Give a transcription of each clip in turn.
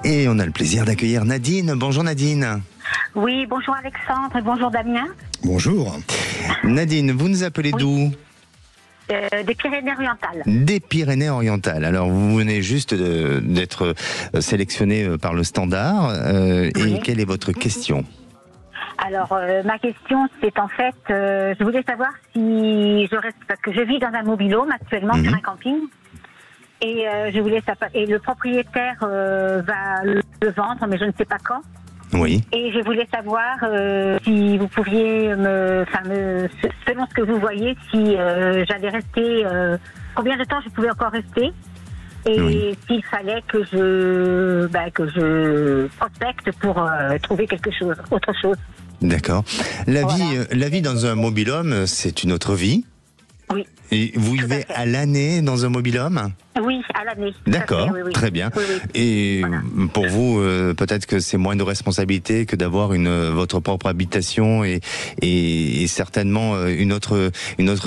Et on a le plaisir d'accueillir Nadine. Bonjour Nadine. Oui, bonjour Alexandre et bonjour Damien. Bonjour. Nadine, vous nous appelez d'où ? Des Pyrénées-Orientales. Des Pyrénées-Orientales. Alors, vous venez juste d'être sélectionné par le Standard. Oui. Et quelle est votre question ? Alors, ma question, c'est en fait, je voulais savoir si je reste, parce que je vis dans un mobil-home actuellement sur un camping, et je voulais savoir, et le propriétaire va le vendre, mais je ne sais pas quand. Oui. Et je voulais savoir si vous pouviez selon ce que vous voyez, si j'allais rester, combien de temps je pouvais encore rester, et s'il fallait que je prospecte pour trouver autre chose. D'accord. La vie dans un mobil-home, c'est une autre vie. Oui. Et vous vivez à l'année dans un mobil-home ? Oui, à l'année. D'accord, oui. très bien. Oui. Et voilà. pour vous, peut-être que c'est moins de responsabilité que d'avoir votre propre habitation et certainement une autre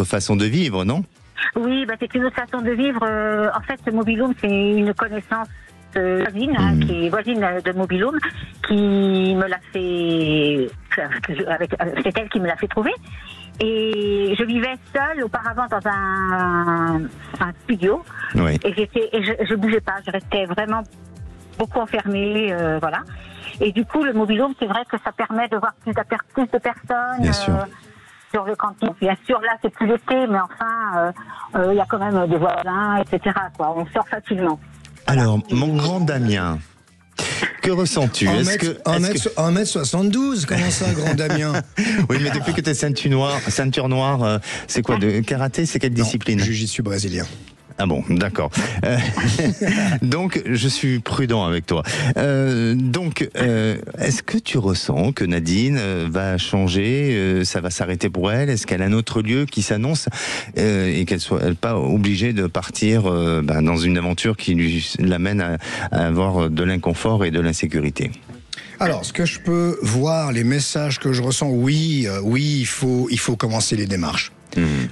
façon de vivre, non ? Oui, c'est une autre façon de vivre. En fait, ce mobil-home, c'est une connaissance voisine, qui est voisine de mobil-home, qui me l'a fait. C'est elle qui me l'a fait trouver. Et je vivais seule auparavant dans un studio. Oui. Et je bougeais pas. Je restais vraiment beaucoup enfermée, voilà. Et du coup, le mobil-home, c'est vrai que ça permet de voir plus de personnes. Bien sûr. Sur le camping. Bien sûr, là, c'est plus l'été, mais enfin, il y a quand même des voisins, etc., quoi. On sort facilement. Alors, mon grand Damien, que ressens-tu ? 1m72, comment ça, grand Damien? Oui, mais depuis que tu es ceinture noire, c'est quoi, de karaté ? C'est quelle discipline ? Jiu-jitsu brésilien. Ah bon, d'accord. Donc, je suis prudent avec toi. Est-ce que tu ressens que Nadine va changer, ça va s'arrêter pour elle ? Est-ce qu'elle a un autre lieu qui s'annonce et qu'elle soit pas obligée de partir dans une aventure qui l'amène à avoir de l'inconfort et de l'insécurité ? Alors, ce que je peux voir, les messages que je ressens, oui, il faut commencer les démarches. Il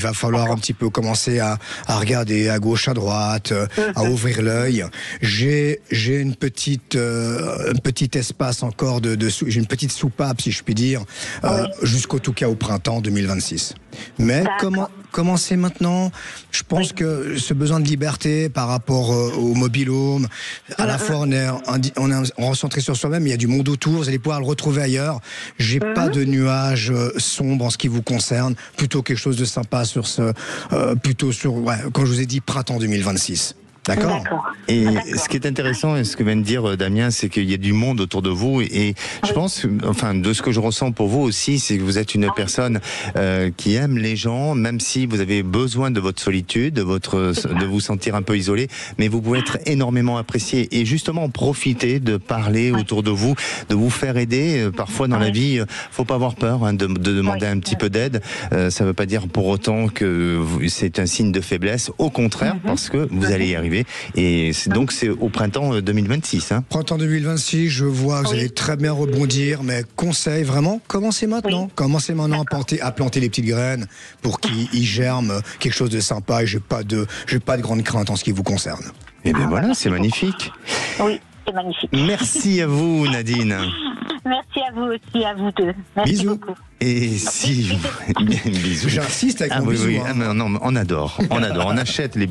va falloir un petit peu commencer à regarder à gauche, à droite, à ouvrir l'œil. J'ai un petit espace encore j'ai une petite soupape, si je puis dire, jusqu'au tout cas au printemps 2026. Mais commencer maintenant, je pense que ce besoin de liberté par rapport au mobile-home, à la fois on est recentré sur soi-même, il y a du monde autour, vous allez pouvoir le retrouver ailleurs. J'ai pas de nuages sombres en ce qui vous concerne, plutôt quelque chose de sympa comme je vous ai dit, printemps 2026. D'accord. Et ce qui est intéressant, et ce que vient de dire Damien, c'est qu'il y a du monde autour de vous. Et je pense, de ce que je ressens pour vous aussi, c'est que vous êtes une personne qui aime les gens, même si vous avez besoin de votre solitude, de vous sentir un peu isolé, mais vous pouvez être énormément apprécié. Et justement, profiter de parler autour de vous faire aider. Parfois dans la vie, faut pas avoir peur de demander un petit peu d'aide. Ça veut pas dire pour autant que c'est un signe de faiblesse. Au contraire, parce que vous allez y arriver. Et donc c'est au printemps 2026. Printemps 2026, je vois, vous allez très bien rebondir, mais conseil vraiment, commencez maintenant. Commencez maintenant à planter les petites graines pour qu'ils germent quelque chose de sympa, et j'ai pas de grande crainte en ce qui vous concerne. Et bien voilà, c'est magnifique. Oui, c'est magnifique. Merci à vous, Nadine. Merci à vous aussi, à vous deux. Merci Bisous. beaucoup. Et si... Bisous. J'insiste avec mon bisou. Non, on adore. On achète les